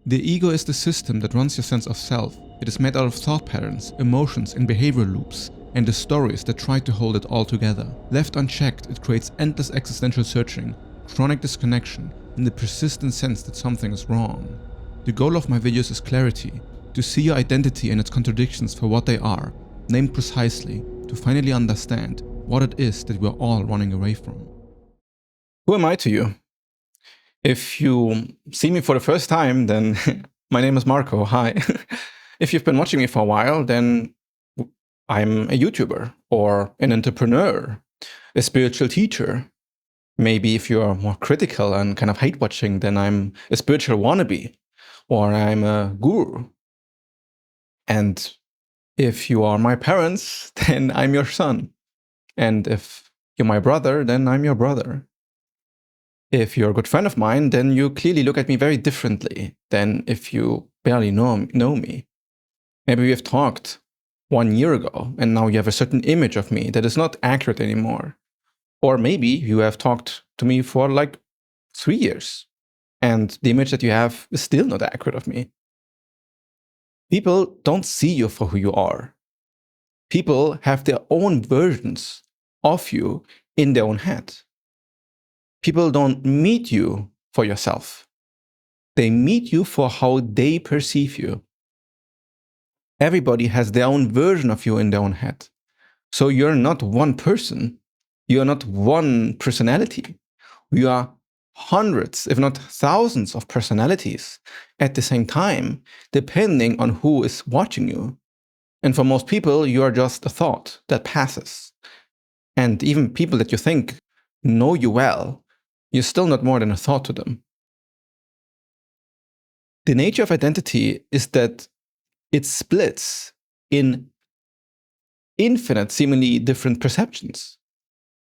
The ego is the system that runs your sense of self. It is made out of thought patterns, emotions, and behavioral loops, and the stories that try to hold it all together. Left unchecked, it creates endless existential searching, chronic disconnection, and the persistent sense that something is wrong. The goal of my videos is clarity, to see your identity and its contradictions for what they are, named precisely, to finally understand what it is that we're all running away from. Who am I to you? If you see me for the first time, then my name is Marco. Hi. If you've been watching me for a while, then I'm a YouTuber or an entrepreneur, a spiritual teacher. Maybe if you're more critical and kind of hate watching, then I'm a spiritual wannabe or I'm a guru. And if you are my parents, then I'm your son. And if you're my brother, then I'm your brother. If you're a good friend of mine, then you clearly look at me very differently than if you barely know me. Maybe we have talked 1 year ago, and now you have a certain image of me that is not accurate anymore. Or maybe you have talked to me for like 3 years, and the image that you have is still not accurate of me. People don't see you for who you are. People have their own versions of you in their own head. People don't meet you for yourself. They meet you for how they perceive you. Everybody has their own version of you in their own head. So you're not one person. You're not one personality. You are hundreds, if not thousands of personalities at the same time, depending on who is watching you. And for most people, you are just a thought that passes. And even people that you think know you well, you're still not more than a thought to them. The nature of identity is that it splits in infinite, seemingly different perceptions.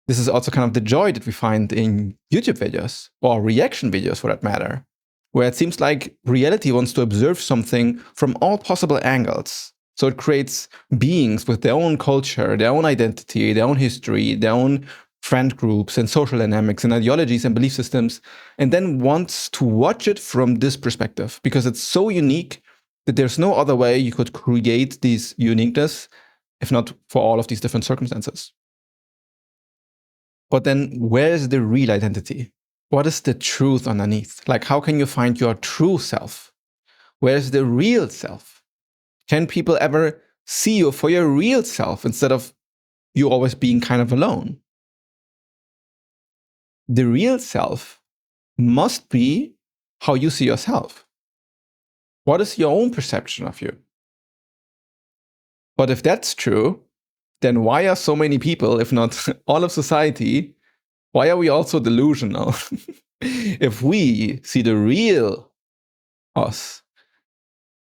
This is also kind of the joy that we find in YouTube videos, or reaction videos for that matter, where it seems like reality wants to observe something from all possible angles. So it creates beings with their own culture, their own identity, their own history, their own friend groups and social dynamics and ideologies and belief systems, and then wants to watch it from this perspective because it's so unique that there's no other way you could create this uniqueness if not for all of these different circumstances. But then where is the real identity? What is the truth underneath? Like, how can you find your true self? Where's the real self? Can people ever see you for your real self instead of you always being kind of alone? The real self must be how you see yourself. What is your own perception of you? But if that's true, then why are so many people, if not all of society, why are we all so delusional? If we see the real us,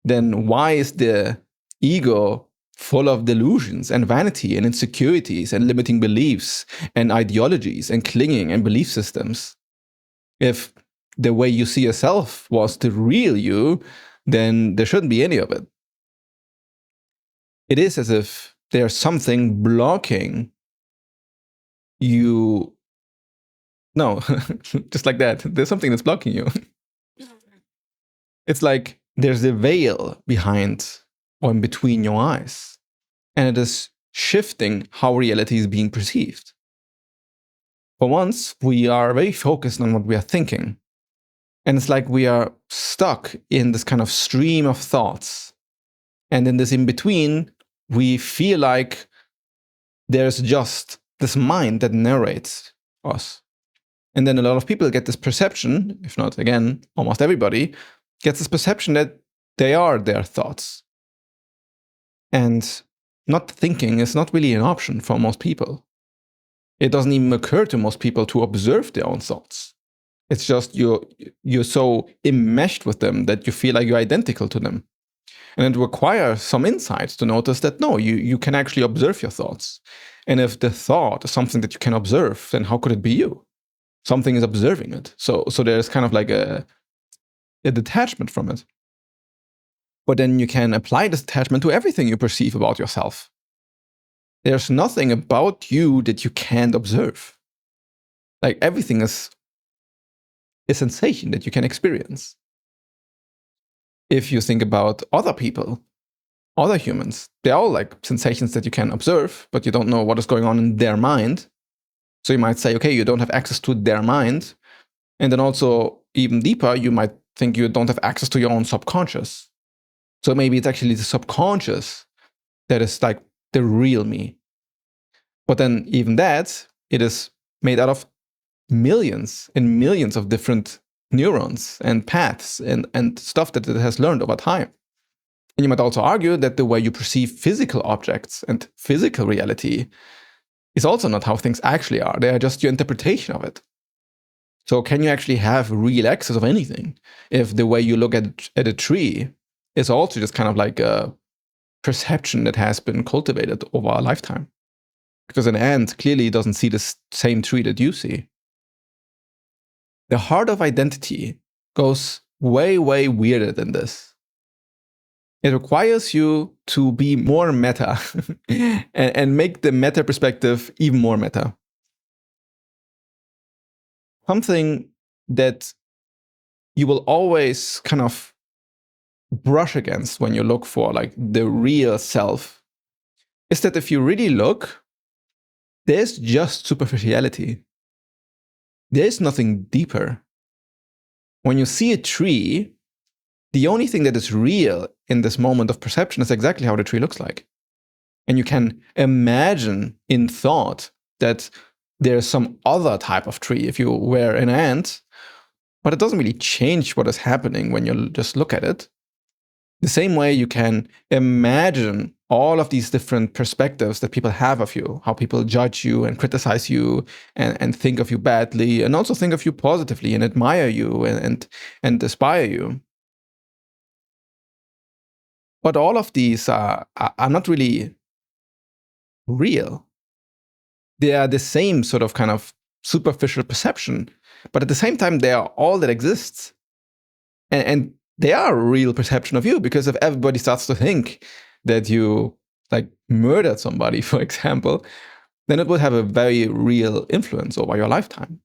then why is the ego full of delusions and vanity and insecurities and limiting beliefs and ideologies and clinging and belief systems? If the way you see yourself was the real you, then there shouldn't be any of it. It is as if there's something blocking you. No, just like that. There's something that's blocking you. It's like there's a veil behind or in between your eyes, and it is shifting how reality is being perceived. For once, we are very focused on what we are thinking, and it's like we are stuck in this kind of stream of thoughts. And in this in-between, we feel like there's just this mind that narrates us. And then a lot of people get this perception, if not, again, almost everybody, gets this perception that they are their thoughts. And not thinking is not really an option for most people. It doesn't even occur to most people to observe their own thoughts. It's just you're so enmeshed with them that you feel like you're identical to them. And it requires some insight to notice that no, you can actually observe your thoughts. And if the thought is something that you can observe, then how could it be you? Something is observing it. So there's kind of like a detachment from it. But then you can apply this detachment to everything you perceive about yourself. There's nothing about you that you can't observe. Like everything is a sensation that you can experience. if you think about other people, other humans, they're all like sensations that you can observe, but you don't know what is going on in their mind. So you might say, okay, you don't have access to their mind. And then also, even deeper, you might think you don't have access to your own subconscious. So maybe it's actually the subconscious that is like the real me. But then even that, it is made out of millions and millions of different neurons and paths and stuff that it has learned over time. And you might also argue that the way you perceive physical objects and physical reality is also not how things actually are. They are just your interpretation of it. So can you actually have real access of anything if the way you look at a tree is also just kind of like a perception that has been cultivated over a lifetime? Because an ant clearly doesn't see the same tree that you see. The heart of identity goes way, way weirder than this. It requires you to be more meta and make the meta perspective even more meta. Something that you will always kind of brush against when you look for like the real self is that if you really look, there's just superficiality. There's nothing deeper. When you see a tree, the only thing that is real in this moment of perception is exactly how the tree looks like. And you can imagine in thought that there's some other type of tree if you were an ant, but it doesn't really change what is happening when you just look at it. The same way you can imagine all of these different perspectives that people have of you, how people judge you and criticize you and think of you badly, and also think of you positively and admire you and aspire you. But all of these are not really real. They are the same sort of kind of superficial perception, but at the same time, they are all that exists. And they are a real perception of you, because if everybody starts to think that you like murdered somebody, for example, then it would have a very real influence over your lifetime.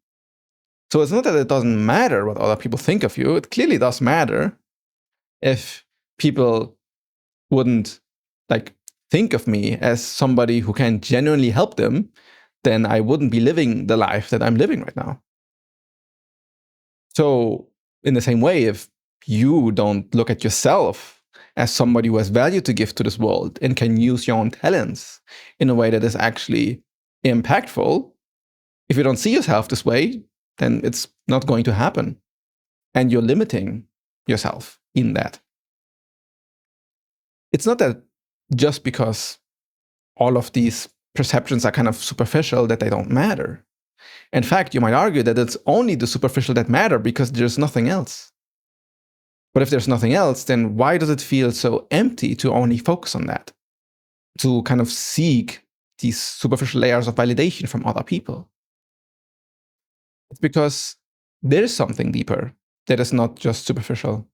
So it's not that it doesn't matter what other people think of you. It clearly does matter. If people wouldn't like think of me as somebody who can genuinely help them, then I wouldn't be living the life that I'm living right now. So in the same way, if you don't look at yourself as somebody who has value to give to this world and can use your own talents in a way that is actually impactful, if you don't see yourself this way, then it's not going to happen. And you're limiting yourself in that. It's not that just because all of these perceptions are kind of superficial that they don't matter. In fact, you might argue that it's only the superficial that matter because there's nothing else. But if there's nothing else, then why does it feel so empty to only focus on that? To kind of seek these superficial layers of validation from other people? It's because there is something deeper that is not just superficial.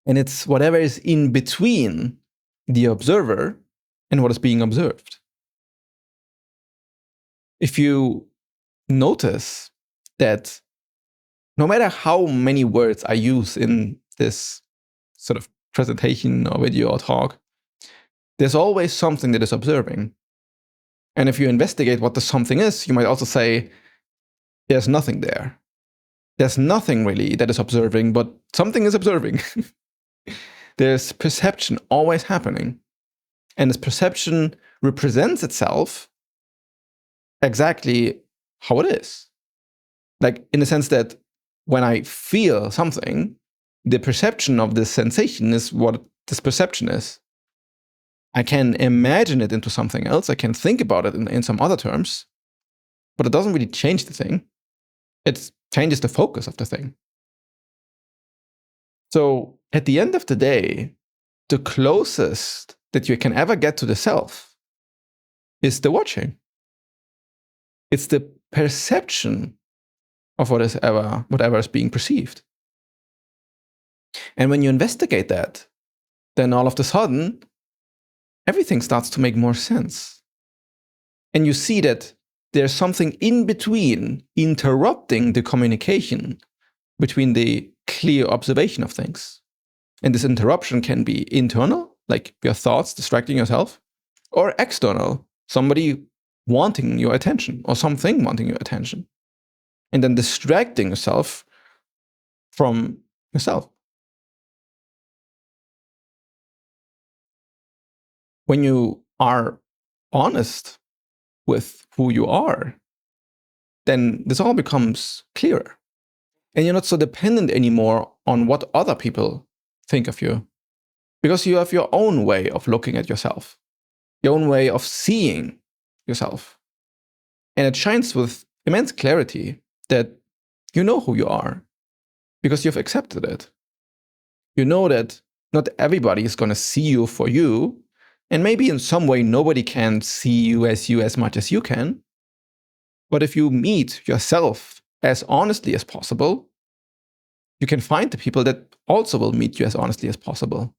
And it's whatever is in between the observer and what is being observed. If you notice that no matter how many words I use in this sort of presentation or video or talk, there's always something that is observing. And if you investigate what the something is, you might also say, there's nothing there. There's nothing really that is observing, but something is observing. There's perception always happening. And this perception represents itself exactly how it is. Like in the sense that when I feel something, the perception of this sensation is what this perception is. I can imagine it into something else. I can think about it in some other terms, but it doesn't really change the thing. It changes the focus of the thing. So at the end of the day, the closest that you can ever get to the self is the watching. It's the perception of whatever is being perceived. And when you investigate that, then all of a sudden, everything starts to make more sense. And you see that there's something in between interrupting the communication between the clear observation of things. And this interruption can be internal, like your thoughts distracting yourself, or external, somebody wanting your attention or something wanting your attention. And then distracting yourself from yourself. When you are honest with who you are, then this all becomes clearer. And you're not so dependent anymore on what other people think of you, because you have your own way of looking at yourself, your own way of seeing yourself. And it shines with immense clarity that you know who you are because you've accepted it. You know that not everybody is going to see you for you, and maybe in some way nobody can see you as much as you can. But if you meet yourself as honestly as possible, you can find the people that also will meet you as honestly as possible.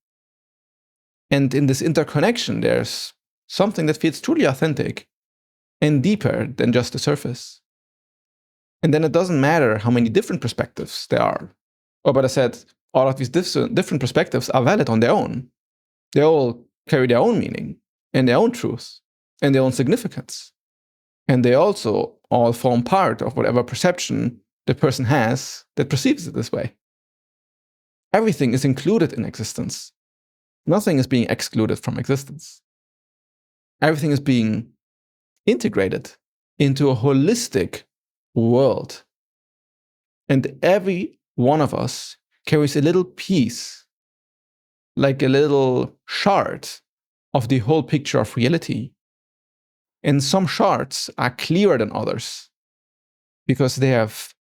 And in this interconnection, there's something that feels truly authentic and deeper than just the surface. And then it doesn't matter how many different perspectives there are. Or better said, all of these different perspectives are valid on their own. They all carry their own meaning and their own truth and their own significance. And they also all form part of whatever perception the person has that perceives it this way. Everything is included in existence. Nothing is being excluded from existence. Everything is being integrated into a holistic world. And every one of us carries a little piece, like a little shard of the whole picture of reality. And some shards are clearer than others because they have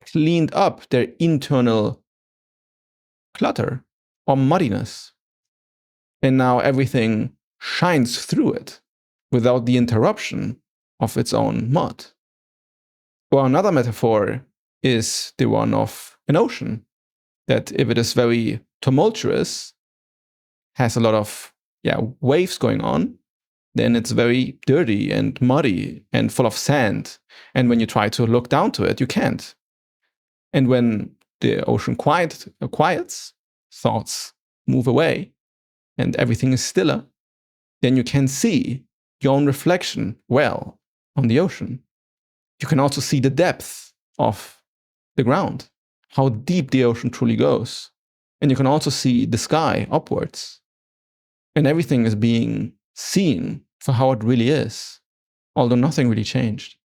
cleaned up their internal clutter or muddiness. And now everything shines through it without the interruption of its own mud. Or another metaphor is the one of an ocean, that if it is very tumultuous, has a lot of waves going on, then it's very dirty and muddy and full of sand. And when you try to look down to it, you can't. And when the ocean quiets, thoughts move away, and everything is stiller, then you can see your own reflection well on the ocean. You can also see the depth of the ground, how deep the ocean truly goes. And you can also see the sky upwards. And everything is being seen for how it really is, although nothing really changed.